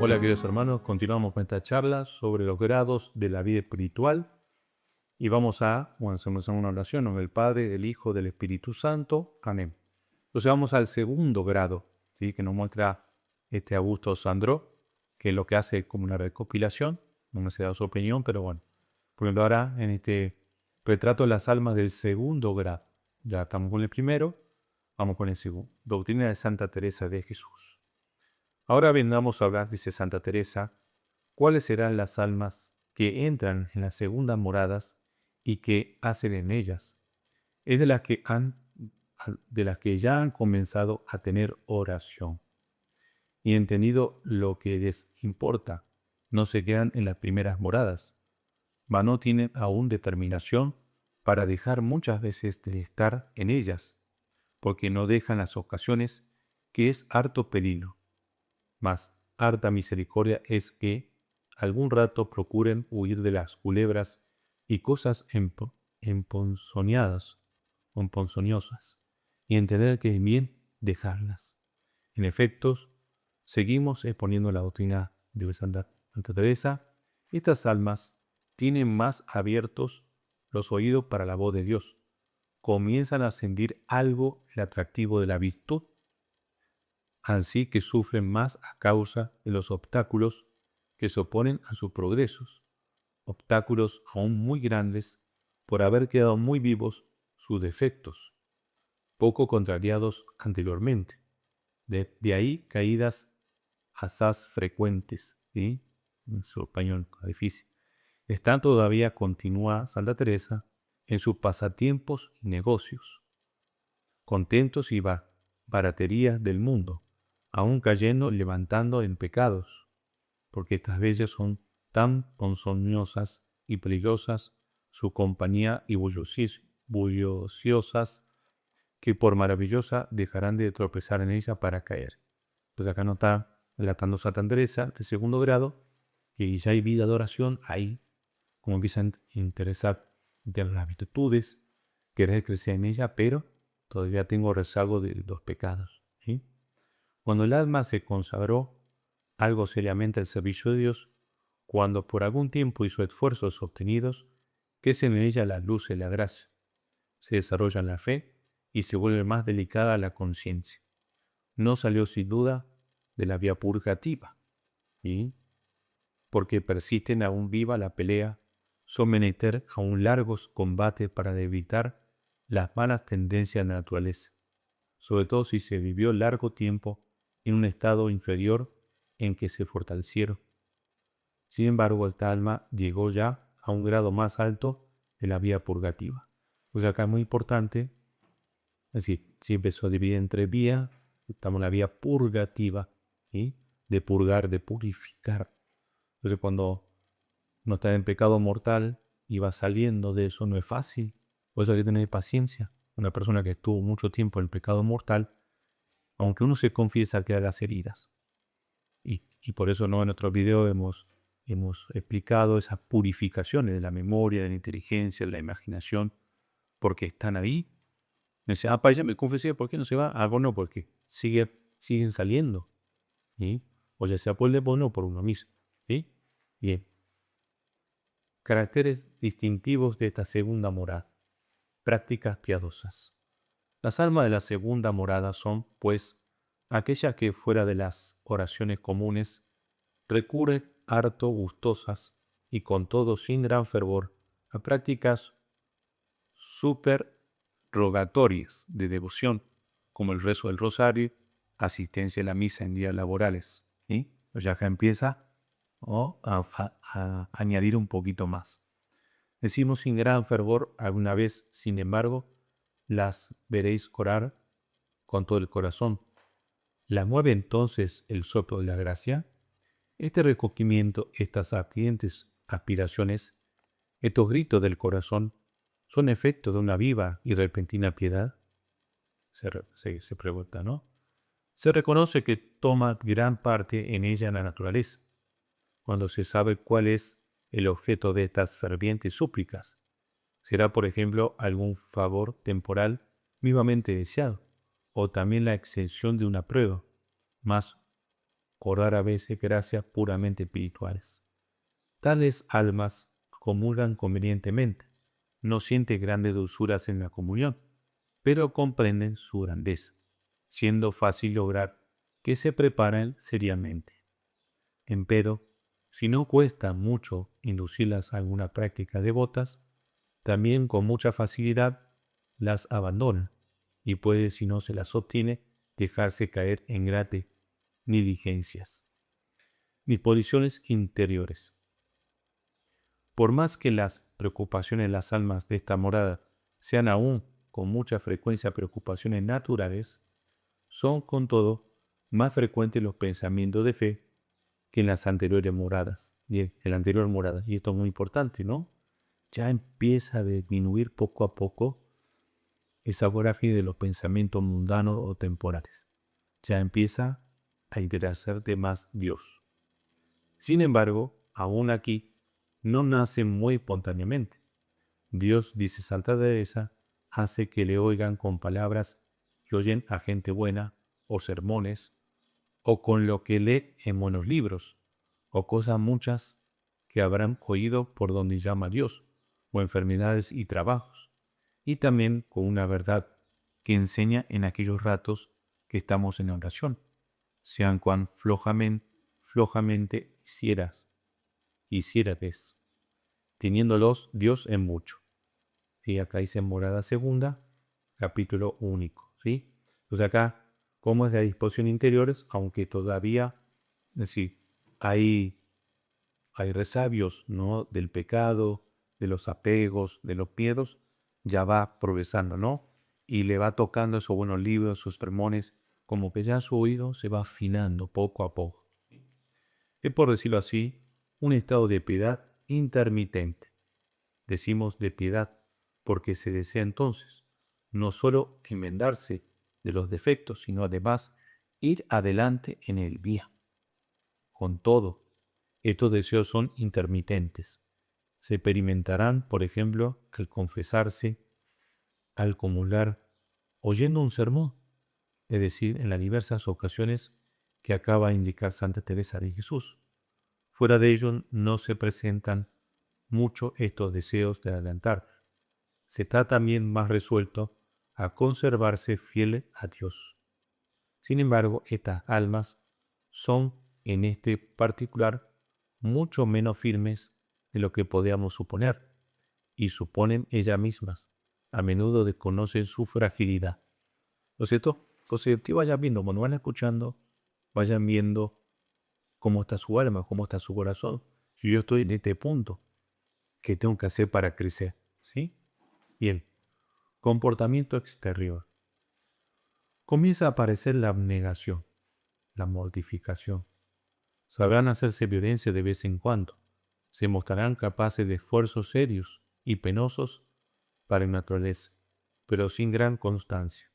Hola queridos hermanos, continuamos con esta charla sobre los grados de la vida espiritual y hacemos una oración en nombre del Padre, del Hijo, del Espíritu Santo. Amén. Entonces vamos al segundo grado, ¿sí? Que nos muestra este Augusto Sandro, que es lo que hace como una recopilación, no me sé dar su opinión, pero bueno. Por ejemplo, ahora en este retrato de las almas del segundo grado, ya estamos con el primero, vamos con el segundo. Doctrina de Santa Teresa de Jesús. Ahora vengamos a hablar, dice Santa Teresa, cuáles serán las almas que entran en las segundas moradas y que hacen en ellas. Es de las que ya han comenzado a tener oración y entendido lo que les importa. No se quedan en las primeras moradas, mas no tienen aún determinación para dejar muchas veces de estar en ellas, porque no dejan las ocasiones, que es harto peligro. Mas harta misericordia es que algún rato procuren huir de las culebras y cosas emponzoñadas o emponzoñosas, y entender que es bien dejarlas. En efectos, seguimos exponiendo la doctrina de Santa Teresa. Estas almas tienen más abiertos los oídos para la voz de Dios. Comienzan a sentir algo el atractivo de la virtud, así que sufren más a causa de los obstáculos que se oponen a sus progresos, obstáculos aún muy grandes por haber quedado muy vivos sus defectos, poco contrariados anteriormente. De ahí caídas asaz frecuentes, ¿sí? En su español difícil. Está todavía, continúa Santa Teresa, en sus pasatiempos y negocios, contentos y baraterías del mundo, aún cayendo y levantando en pecados, porque estas bellas son tan ponzoñosas y peligrosas su compañía y bulliciosas, que por maravillosa dejarán de tropezar en ella para caer. Pues acá no está relatando Santa Teresa de segundo grado, y ya hay vida de oración ahí, como empiezan a interesar de las virtudes, querer crecer en ella, pero todavía tengo rezago de los pecados, ¿sí? Cuando el alma se consagró algo seriamente al servicio de Dios, cuando por algún tiempo hizo esfuerzos obtenidos, crece en ella la luz y la gracia, se desarrolla la fe y se vuelve más delicada la conciencia. No salió sin duda de la vía purgativa, ¿sí? Porque persisten aún viva la pelea, son menester aún largos combates para evitar las malas tendencias de la naturaleza, sobre todo si se vivió largo tiempo en un estado inferior en que se fortalecieron. Sin embargo, esta alma llegó ya a un grado más alto de la vía purgativa. Pues acá es muy importante, es decir, si empezó a dividir entre vía, estamos en la vía purgativa, ¿sí? De purgar, de purificar. Entonces cuando no está en pecado mortal y va saliendo de eso, no es fácil. Por eso hay que tener paciencia. Una persona que estuvo mucho tiempo en el pecado mortal, aunque uno se confiesa que haga las heridas. Y por eso en nuestro video hemos explicado esas purificaciones de la memoria, de la inteligencia, de la imaginación, porque están ahí. Me dice, para ya me confesé, ¿por qué no se va? Ah, bueno, porque siguen saliendo, ¿sí? O ya sea por el demonio o por uno mismo, ¿sí? Bien. Caracteres distintivos de esta segunda morada. Prácticas piadosas. Las almas de la segunda morada son, pues, aquellas que fuera de las oraciones comunes recurren harto gustosas y con todo sin gran fervor a prácticas superrogatorias de devoción, como el rezo del rosario, asistencia a la misa en días laborales. ¿Sí? Pues ya acá empieza a añadir un poquito más. Decimos sin gran fervor alguna vez, sin embargo, las veréis orar con todo el corazón. ¿La mueve entonces el soplo de la gracia? Este recogimiento, estas ardientes aspiraciones, estos gritos del corazón, ¿son efecto de una viva y repentina piedad? Se pregunta, ¿no? Se reconoce que toma gran parte en ella la naturaleza, cuando se sabe cuál es el objeto de estas fervientes súplicas. Será, por ejemplo, algún favor temporal vivamente deseado, o también la exención de una prueba, más o rara vez gracias puramente espirituales. Tales almas comulgan convenientemente, no sienten grandes dulzuras en la comunión, pero comprenden su grandeza, siendo fácil lograr que se preparen seriamente. Empero, si no cuesta mucho inducirlas a alguna práctica devotas, también con mucha facilidad las abandonan y puede, si no se las obtiene, dejarse caer en gratis negligencias. Disposiciones interiores. Por más que las preocupaciones de las almas de esta morada sean aún con mucha frecuencia preocupaciones naturales, son con todo más frecuentes los pensamientos de fe que en las anteriores moradas, y en la anterior morada. Y esto es muy importante, ¿no? Ya empieza a disminuir poco a poco esa vorágine de los pensamientos mundanos o temporales. Ya empieza a interesarte más Dios. Sin embargo, aún aquí no nace muy espontáneamente. Dios, dice Santa Teresa, hace que le oigan con palabras que oyen a gente buena, o sermones, o con lo que lee en buenos libros, o cosas muchas que habrán oído por donde llama Dios, o enfermedades y trabajos, y también con una verdad que enseña en aquellos ratos que estamos en oración, sean cuan flojamente hiciérades, teniéndolos Dios en mucho. Y acá dice morada segunda, capítulo único, ¿sí? Entonces acá, ¿cómo es la disposición interiores? Aunque todavía, es decir, hay resabios, ¿no? Del pecado, de los apegos, de los miedos, ya va progresando, ¿no? Y le va tocando esos buenos libros, esos sermones, como que ya su oído se va afinando poco a poco. Es, por decirlo así, un estado de piedad intermitente. Decimos de piedad porque se desea entonces no solo enmendarse de los defectos, sino además ir adelante en el bien. Con todo, estos deseos son intermitentes. Se experimentarán, por ejemplo, al confesarse, al comulgar, oyendo un sermón, es decir, en las diversas ocasiones que acaba de indicar Santa Teresa de Jesús. Fuera de ello no se presentan mucho estos deseos de adelantar. Se está también más resuelto a conservarse fiel a Dios. Sin embargo, estas almas son en este particular mucho menos firmes de lo que podríamos suponer, y suponen ellas mismas. A menudo desconocen su fragilidad. ¿No es cierto? Entonces, ustedes vayan viendo, cuando van escuchando, vayan viendo cómo está su alma, cómo está su corazón. Si yo estoy en este punto, ¿qué tengo que hacer para crecer? ¿Sí? Bien. Comportamiento exterior. Comienza a aparecer la abnegación, la mortificación. Sabrán hacerse violencia de vez en cuando. Se mostrarán capaces de esfuerzos serios y penosos para la naturaleza, pero sin gran constancia.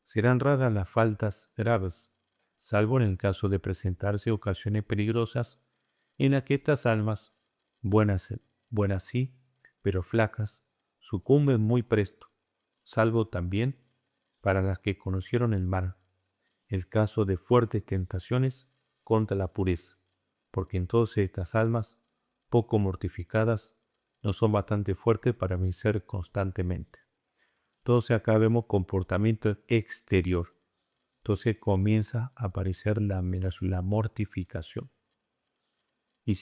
Serán raras las faltas graves, salvo en el caso de presentarse ocasiones peligrosas en las que estas almas, buenas sí, pero flacas, sucumben muy presto, salvo también para las que conocieron el mal, el caso de fuertes tentaciones contra la pureza, porque entonces estas almas, poco mortificadas, no son bastante fuertes para vencer constantemente. Entonces acá vemos comportamiento exterior. Entonces comienza a aparecer la mortificación. Y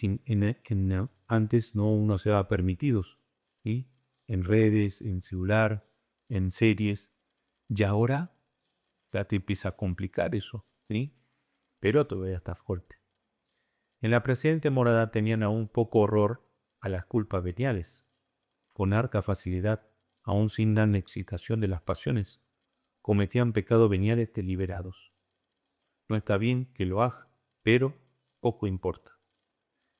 antes no uno se daba permitidos, ¿sí? En redes, en celular, en series. Y ahora ya te empieza a complicar eso, ¿sí? Pero todavía está fuerte. En la presente morada tenían aún poco horror a las culpas veniales. Con harta facilidad, aún sin gran excitación de las pasiones, cometían pecados veniales deliberados. No está bien que lo haga, pero poco importa.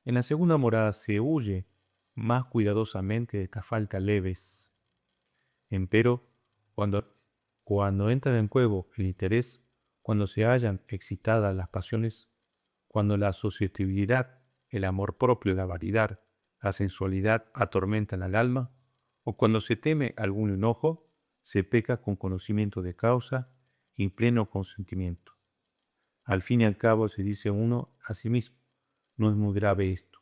En la segunda morada se huye más cuidadosamente de estas faltas leves. Empero, cuando entra en juego el interés, cuando se hallan excitadas las pasiones, cuando la susceptibilidad, el amor propio, la vanidad, la sensualidad atormentan al alma, o cuando se teme algún enojo, se peca con conocimiento de causa y pleno consentimiento. Al fin y al cabo se dice uno a sí mismo, no es muy grave esto.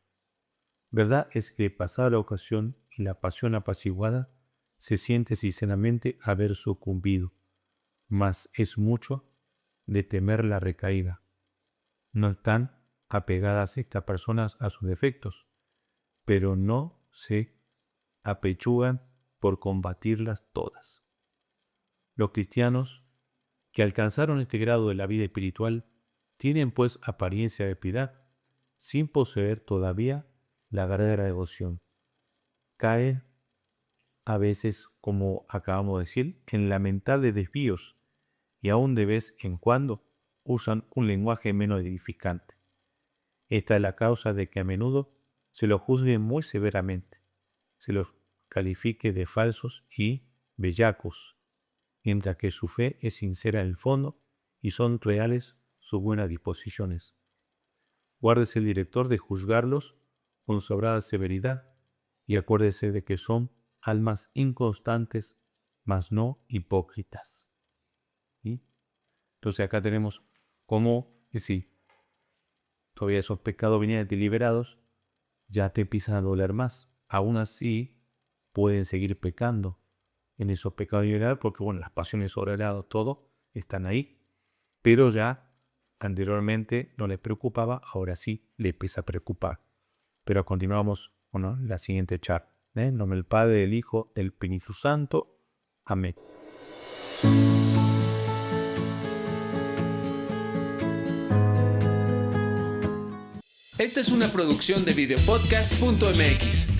Verdad es que pasada la ocasión y la pasión apaciguada, se siente sinceramente haber sucumbido, mas es mucho de temer la recaída. No están apegadas estas personas a sus defectos, pero no se apechugan por combatirlas todas. Los cristianos que alcanzaron este grado de la vida espiritual tienen pues apariencia de piedad, sin poseer todavía la verdadera devoción. Caen a veces, como acabamos de decir, en lamentables desvíos y aún de vez en cuando usan un lenguaje menos edificante. Esta es la causa de que a menudo se los juzgue muy severamente, se los califique de falsos y bellacos, mientras que su fe es sincera en el fondo y son reales sus buenas disposiciones. Guárdese el director de juzgarlos con sobrada severidad y acuérdese de que son almas inconstantes, mas no hipócritas. ¿Sí? Entonces acá tenemos cómo, si todavía esos pecados venían deliberados, ya te empiezan a doler más. Aún así, pueden seguir pecando en esos pecados deliberados porque, bueno, las pasiones sobre el lado, todo, están ahí. Pero ya anteriormente no les preocupaba, ahora sí les empieza a preocupar. Pero continuamos en la siguiente charla. En nombre del Padre, del Hijo, del Espíritu Santo. Amén. Esta es una producción de videopodcast.mx.